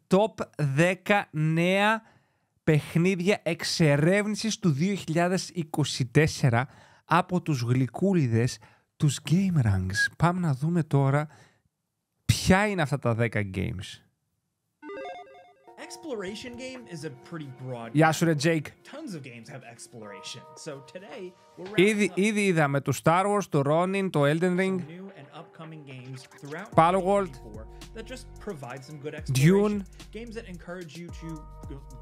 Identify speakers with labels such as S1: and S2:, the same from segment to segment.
S1: top 10 νέα παιχνίδια εξερεύνησης του 2024 από τους γλυκούλιδες, τους Game Ranks. Πάμε να δούμε τώρα ποια είναι αυτά τα 10 games.
S2: Exploration game is a pretty broad.
S1: Γεια σου ρε Jake.
S2: Tons of games have exploration. So today we're
S1: Ήδη είδαμε το Star Wars, το Ronin, το Elden Ring,
S2: new and upcoming games throughout
S1: Pac World,
S2: that just provide some good exploration.
S1: Dune.
S2: Games that encourage you to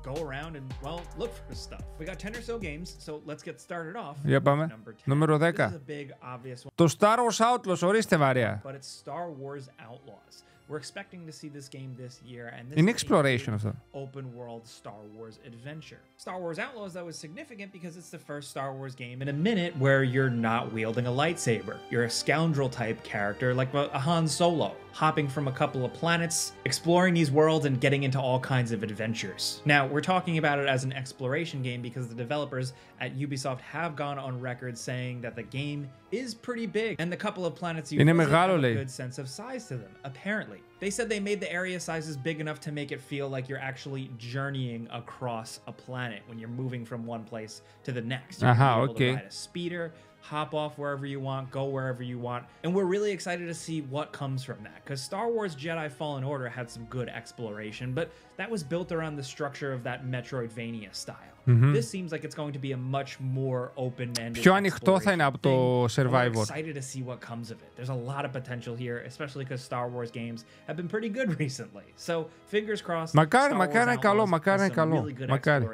S2: go around and well look for stuff. We got 10 or so games, so let's get started off.
S1: Για πάμε. Νούμερο 10.
S2: This is a big obvious one.
S1: Το Star Wars Outlaws, ορίστε βαρέα.
S2: But it's Star Wars Outlaws. We're expecting to see this game this year, and this
S1: Είναι
S2: is
S1: exploration
S2: a
S1: αυτό.
S2: open world Star Wars adventure. Star Wars Outlaws, though, is significant because it's the first Star Wars game in a minute where you're not wielding a lightsaber. You're a scoundrel type character like a Han Solo, hopping from a couple of planets, exploring these worlds and getting into all kinds of adventures. Now, we're talking about it as an exploration game because the developers at Ubisoft have gone on record saying that the game is pretty big, and the couple of planets you visit have a good sense of size to them, apparently. They said they made the area sizes big enough to make it feel like you're actually journeying across a planet when you're moving from one place to the next. You're able to ride a speeder, hop off wherever you want, go wherever you want, and we're really excited to see what comes from that, because Star Wars Jedi Fallen Order had some good exploration, but that was built around the structure of that Metroidvania style. This seems like it's going to be a much more open-ended.
S1: Πιο ανοιχτό θα είναι από το Survivor.
S2: We're excited to see what comes of it. There's a lot of potential here, especially because Star Wars games have been pretty good recently. So fingers crossed.
S1: Μακάρι
S2: είναι
S1: καλό, μακάρι είναι καλό. Μακάρι.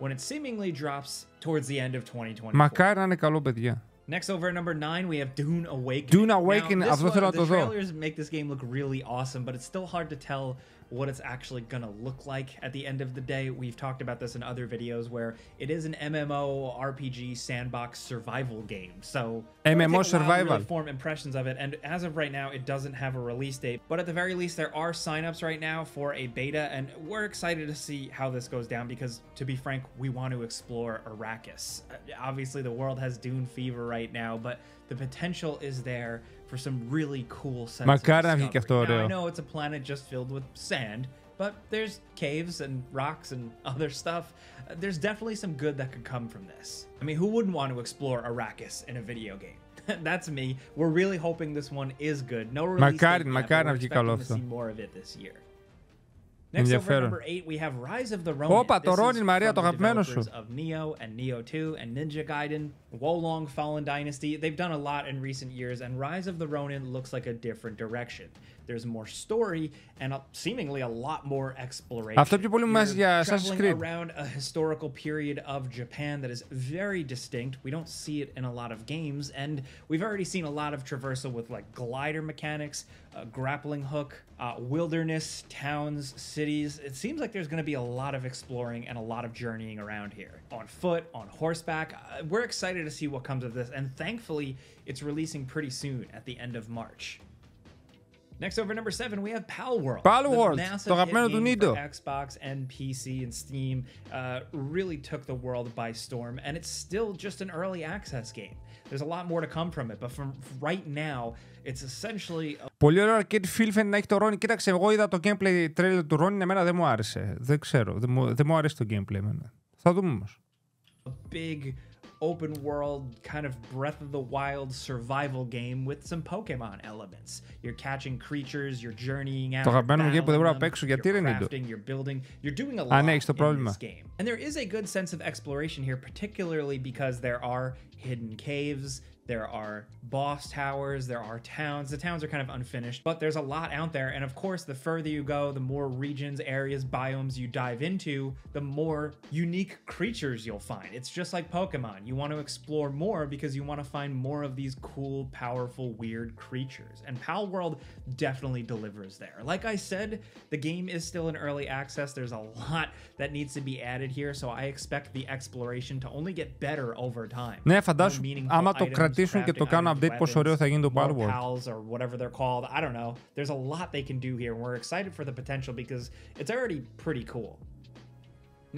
S2: When it seemingly drops towards the end of 2024.
S1: Μακάρι να είναι καλό, παιδιά.
S2: Next over at number 9 we have Dune Awakening.
S1: Dune Awakening, αυτό θέλω να το δω.
S2: The trailers make this game look really awesome, but it's still hard to tell what it's actually gonna look like at the end of the day. We've talked about this in other videos where it is an MMO RPG sandbox survival game. So
S1: MMO survival.
S2: To really form impressions of it, and as of right now it doesn't have a release date, but at the very least there are signups right now for a beta, and we're excited to see how this goes down because, to be frank, we want to explore Arrakis. Obviously the world has Dune fever right now, but the potential is there for some really cool sense of discovery. Now, I know it's a planet just filled with sand, but there's caves and rocks and other stuff. There's definitely some good that could come from this. I mean, who wouldn't want to explore Arrakis in a video game? That's me. We're really hoping this one is good. No release date yet, but we're expecting to see more of it this year. Next over at number 8 we have Rise of the Ronin.
S1: Όπα, το Ronin, Μαρία, το αγαπημένο σου.
S2: Of Neo and Neo 2 and Ninja Gaiden, Wolong Fallen Dynasty. They've done a lot in recent years, and Rise of the Ronin looks like a different direction. There's more story and seemingly a lot more exploration.
S1: Αυτό πιο πολύ μου μοιάζει για Assassin's Creed.
S2: Around a historical period of Japan that is very distinct. We don't see it in a lot of games, and we've already seen a lot of traversal with like glider mechanics, grappling hook, wilderness, towns, cities. It seems like there's going to be a lot of exploring and a lot of journeying around here. On foot, on horseback. We're excited to see what comes of this, and thankfully it's releasing pretty soon at the end of March. Next over number 7 we have Pal World.
S1: Pal World, το αγαπημένο του Nintendo.
S2: Xbox and PC and Steam really took the world by storm, and it's still just an early access game. There's a lot more to come from it, but from right now it's essentially.
S1: Πολύ ωραίο arcade feel φαίνεται να έχει το Ronin. Κοίταξε, εγώ είδα το gameplay trailer του Ronin, εμένα δεν μου άρεσε. Δεν ξέρω, δεν μου αρέσει το gameplay εμένα. Θα δούμε όμως.
S2: A big open world kind of Breath of the Wild survival game with some Pokemon elements. You're catching creatures, you're journeying out.
S1: Το αγαπημένο μου game που δεν μπορώ να
S2: them,
S1: παίξω γιατί είναι Nintendo.
S2: You're building, you're doing a lot
S1: ναι, έχεις το πρόβλημα.
S2: in this game. And there is a good sense of exploration here, particularly because there are hidden caves, there are boss towers, there are towns. The towns are kind of unfinished, but there's a lot out there. And of course, the further you go, the more regions, areas, biomes you dive into, the more unique creatures you'll find. It's just like Pokemon. You want to explore more because you want to find more of these cool, powerful, weird creatures. And Pal World definitely delivers there. Like I said, the game is still in early access. There's a lot that needs to be added here, so I expect the exploration to only get better over time.
S1: Ναι, φαντάσου, άμα το κρατήσουν και το κάνουν update, πόσο ωραίο θα γίνει το Pal World.
S2: Pals or whatever they're called. I don't know. There's a lot they can do here, and we're excited for the potential because it's already pretty cool.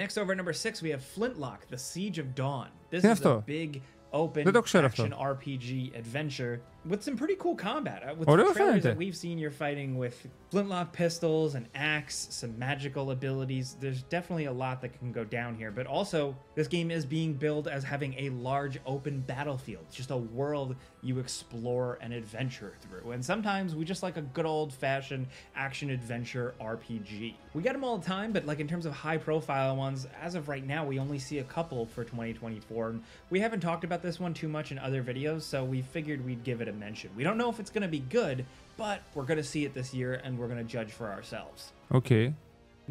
S2: Next over at number 6 we have Flintlock, The Siege of Dawn. This is a big open action RPG adventure with some pretty cool combat. With the trailers that we've seen, you're fighting with flintlock pistols, an axe, some magical abilities. There's definitely a lot that can go down here, but also this game is being billed as having a large open battlefield, just a world you explore and adventure through. And sometimes we just like a good old-fashioned action-adventure RPG. We get them all the time, but like in terms of high-profile ones, as of right now, we only see a couple for 2024. And we haven't talked about this one too much in other videos, so we figured we'd give it a mention. We don't know if it's going to be good, but we're going to see it this year, and we're going to judge for ourselves.
S1: Okay.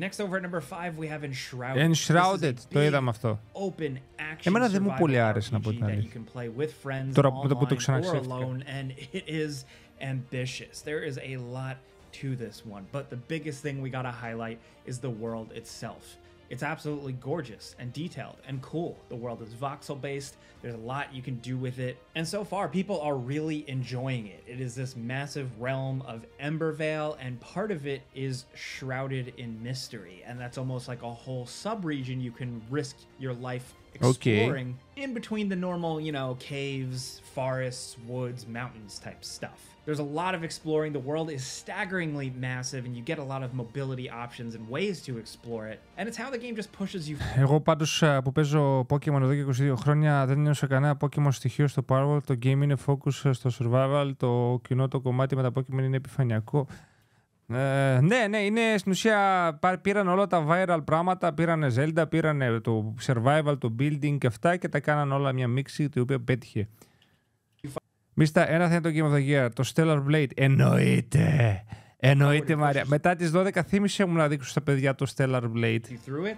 S2: Next over at number 5 we have Enshrouded.
S1: Enshrouded, το είδαμε αυτό.
S2: Open action
S1: Εμένα δεν μου πολύ άρεσε να πω την
S2: that you can play with friends
S1: τώρα
S2: online
S1: που το
S2: or
S1: ξαναξέφτηκα.
S2: alone, and it is ambitious. There is a lot to this one, but the biggest thing we gotta highlight is the world itself. It's absolutely gorgeous and detailed and cool. The world is voxel-based. There's a lot you can do with it. And so far, people are really enjoying it. It is this massive realm of Embervale, and part of it is shrouded in mystery. And that's almost like a whole sub-region you can risk your life exploring in between the normal, you know, caves, forests, woods, mountains type stuff. There's a lot of exploring. The world is staggeringly massive, and you get a lot of mobility options and ways to explore it. And it's how the game just pushes you.
S1: Εγώ πάντως που παίζω Pokemon εδώ και 22 χρόνια δεν ένιωσα κανένα Pokemon στοιχείο στο Power. Το game είναι focus στο survival. Το κοινό το κομμάτι με τα Pokemon είναι επιφανειακό. Ναι, είναι στην ουσία πήραν όλα τα viral πράγματα, πήρανε Zelda, πήρανε το survival, το building και αυτά και τα κάναν όλα μια μίξη η οποία πέτυχε. Mysta, ένα θα είναι το Game of the Year, το Stellar Blade. Εννοείται, Μάρια. Μετά τις 12 θύμισε μου να δείξω στα παιδιά το Stellar Blade.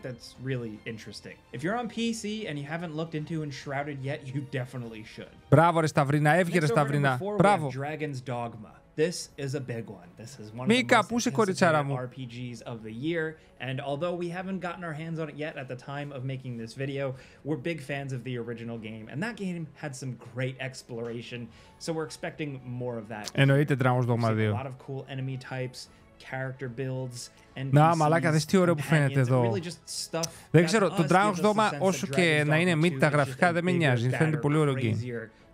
S2: That's really interesting. If you're on PC and you haven't looked into Enshrouded yet, you definitely should.
S1: Μπράβο ρε Σταυρίνα, έβγαινε Σταυρίνα. Μπράβο.
S2: Dragon's Dogma. This is a big one. This is one of
S1: Μίκα,
S2: the
S1: πού
S2: most
S1: είσαι κοριτσάρα μου?
S2: RPGs of the year. And although we haven't gotten our hands on it yet at the time of making this video, we're big fans of the original game. And that game had some great exploration. So we're expecting more of that.
S1: Εννοείται Dragon's Dogma 2.
S2: A lot of cool enemy types, character builds, and
S1: να, μαλάκα, δες τι ωραίο που φαίνεται εδώ. Δεν ξέρω, το Dragon's Dogma όσο και να είναι mid τα γραφικά δεν με νοιάζει. Φαίνεται πολύ ωραίο game.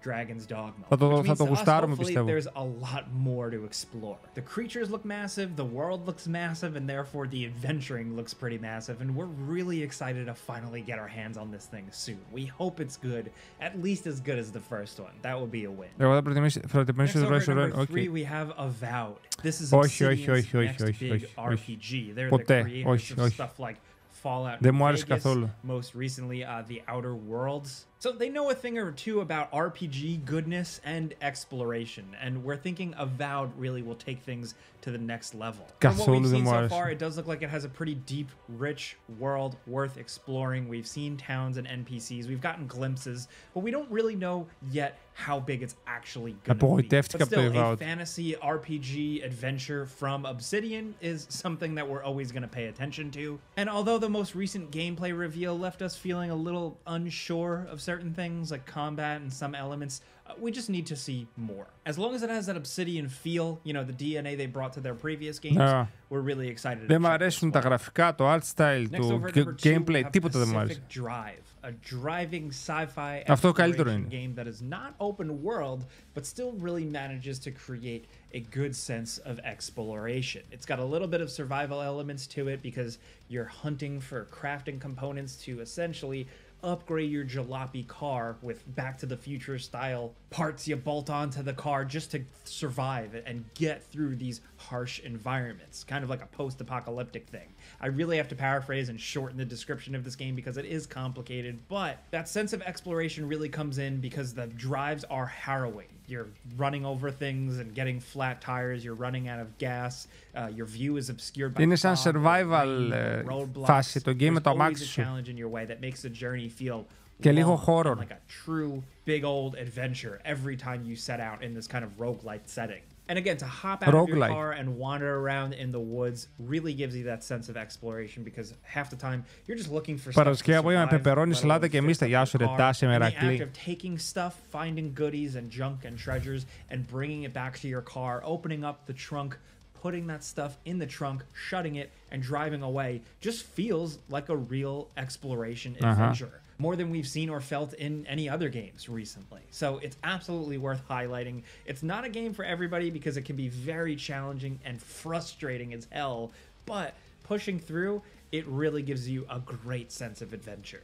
S2: Dragon's Dogma.
S1: Θα το γουστάρουμε, πιστεύω.
S2: There's a lot more to explore. The creatures look massive, the world looks massive, and therefore the adventuring looks pretty massive, and we're really excited to finally get our hands on this thing soon. We hope it's good, at least as good as the first one. That would be a win.
S1: Εγώ θα προτιμήσω το Rise of Ronin.
S2: Okay. We have Avowed. This is Obsidian's next big RPG. They're the creators of stuff like Fallout New Vegas, most recently The Outer Worlds. So they know a thing or two about RPG goodness and exploration, and we're thinking Avowed really will take things to the next level. From what we've seen so far, it does look like it has a pretty deep, rich world worth exploring. We've seen towns and NPCs, we've gotten glimpses, but we don't really know yet how big it's actually going to be. But still, a fantasy RPG adventure from Obsidian is something that we're always going to pay attention to. And although the most recent gameplay reveal left us feeling a little unsure of certain things like combat and some elements, we just need to see more. As long as it has that Obsidian feel, you know, the DNA they brought to their previous games, we're really excited.
S1: Δεν μου αρέσουν τα γραφικά, το art style, το gameplay, τίποτα δεν μου αρέσει.
S2: A driving sci-fi
S1: exploration
S2: game that is not open world, but still really manages to create a good sense of exploration. It's got a little bit of survival elements to it because you're hunting for crafting components to essentially upgrade your jalopy car with Back to the Future style parts you bolt onto the car just to survive and get through these harsh environments, kind of like a post-apocalyptic thing. I really have to paraphrase and shorten the description of this game because it is complicated, but that sense of exploration really comes in because the drives are harrowing. You're running over things and getting flat tires, you're running out of gas, your view is obscured by
S1: Είναι σαν survival φάση το game με το αμάξι σου. Και λίγο horror.
S2: Like a true big old adventure every time you set out in this kind of roguelite setting. And again, to hop out of your car and wander around in the woods really gives you that sense of exploration because half the time you're just looking for stuff to survive.
S1: Πεπερώνι, σαλάτα και Mysta, γεια σου ρε Τάση Μερακλή.
S2: The act of taking stuff, finding goodies and junk and treasures and bringing it back to your car, opening up the trunk, putting that stuff in the trunk, shutting it, and driving away just feels like a real exploration adventure. more than we've seen or felt in any other games recently. So it's absolutely worth highlighting. It's not a game for everybody because it can be very challenging and frustrating as hell, but pushing through, it really gives you a great sense of adventure.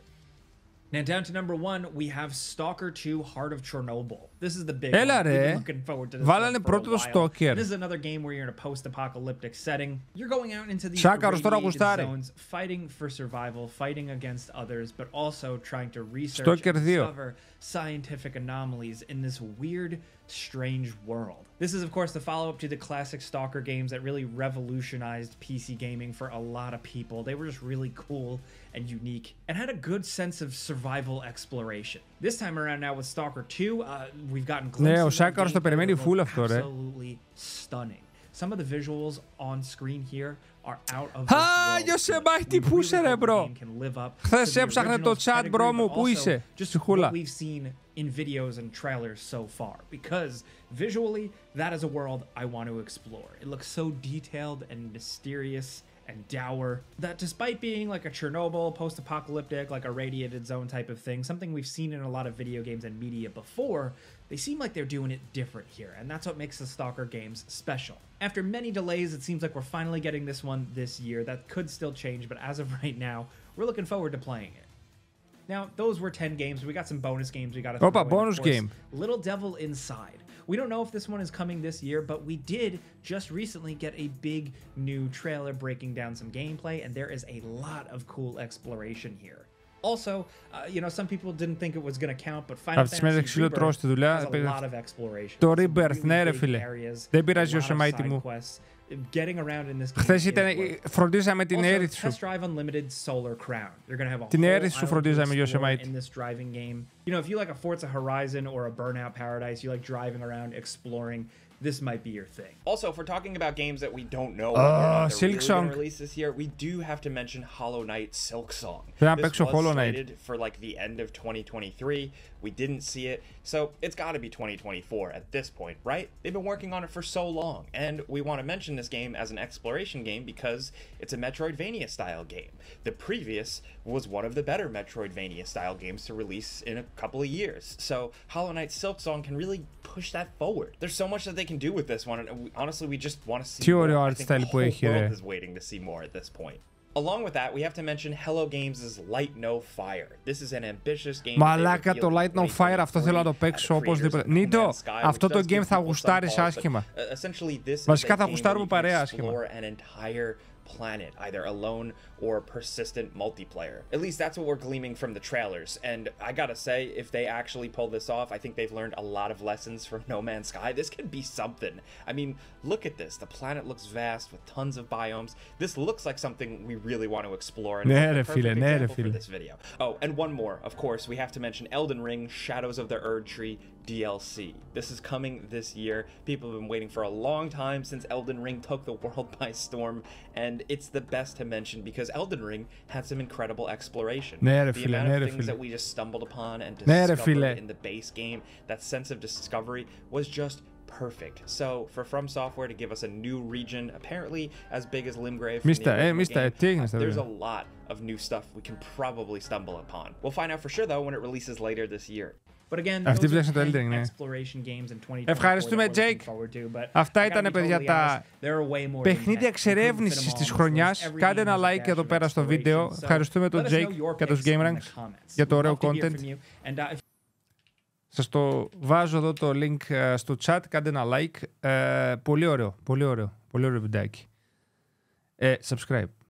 S2: Now down to number 1, we have Stalker II: Heart of Chernobyl. This is the big one. We've been looking forward to this one for a while. This is another game where you're in a post-apocalyptic setting. You're going out into these irradiated zones, fighting for survival, fighting against others, but also trying to research and discover scientific anomalies in this weird, strange world. This is, of course, the follow-up to the classic Stalker games that really revolutionized PC gaming for a lot of people. They were just really cool and unique and had a good sense of survival exploration. This time around now with Stalker 2, we've gotten glimpses of absolutely stunning. Some of the visuals on screen here are out of this world.
S1: Γιωσεμάχτη, πού είσαι ρε μπρο? Χθες έψαχνε το chat μπρο μου, πού είσαι? Ψυχούλα.
S2: We've seen in videos and trailers so far, because visually that is a world I want to explore. It looks so detailed and mysterious and dour that despite being like a Chernobyl, post-apocalyptic, like a radiated zone type of thing, something we've seen in a lot of video games and media before, they seem like they're doing it different here, and that's what makes the Stalker games special. After many delays, it seems like we're finally getting this one this year. That could still change, but as of right now, we're looking forward to playing it. Now, those were 10 games. We got some bonus games we got to throw in,
S1: bonus game.
S2: Little Devil Inside. We don't know if this one is coming this year, but we did just recently get a big new trailer breaking down some gameplay, and there is a lot of cool exploration here. Also, some people didn't think it was going to count, but Final Fantasy Rebirth has a lot of exploration.
S1: Το Rebirth, ναι ρε φίλε. Δεν πειράζει ο σεμάιτη μου. Χθες φροντίζαμε την έρηθ σου. Την έρηθ σου φροντίζαμε, Γιωσεμάιτη.
S2: You know, if you like a Forza Horizon or a Burnout Paradise, you like driving around, exploring, this might be your thing. Also, if we're talking about games that we don't know whether or not they're really going to release this year, we do have to mention Hollow Knight Silksong. This was slated for like the end of 2023. We didn't see it, so it's got to be 2024 at this point, right? They've been working on it for so long, and we want to mention this game as an exploration game because it's a Metroidvania style game. The previous was one of the better Metroidvania style games to release in a couple of years, so Hollow Knight Silksong can really push that forward. There's so much that they can do with this one, and honestly, we just want to see more. I think the whole world is waiting to see more at this point. Along with that, we have to mention Hello Games' Light No Fire. This is an ambitious game.
S1: Μαλάκα το Light No Fire, αυτό θέλω να το παίξω οπωσδήποτε. Νίτο, αυτό το game θα γουστάρεις άσχημα. Βασικά θα γουστάρουμε παρέα άσχημα.
S2: Planet, either alone or persistent multiplayer. At least that's what we're gleaming from the trailers. And I gotta say, if they actually pull this off, I think they've learned a lot of lessons from No Man's Sky. This could be something. I mean, look at this. The planet looks vast with tons of biomes. This looks like something we really want to explore. And it's a perfect example for this video. Oh, and one more, of course, we have to mention Elden Ring: Shadows of the Erd Tree DLC. This is coming this year. People have been waiting for a long time since Elden Ring took the world by storm, and it's the best to mention because Elden Ring had some incredible exploration. The amount of things that we just stumbled upon and discovered in the base game, that sense of discovery was just perfect. So for From Software to give us a new region, apparently as big as Limgrave, there's a lot of new stuff we can probably stumble upon. We'll find out for sure though when it releases later this year.
S1: Αυτή πλέον το Elden Ring, ναι. Ευχαριστούμε, Jake. Αυτά ήταν, παιδιά, τα παιχνίδια εξερεύνησης της χρονιάς. Κάντε ένα like εδώ πέρα στο βίντεο. Ευχαριστούμε τον Jake και τους GameRanks για το ωραίο content. Σας το βάζω εδώ το link στο chat. Κάντε ένα like. Πολύ ωραίο, πολύ ωραίο. Πολύ ωραίο βιντεάκι. Subscribe.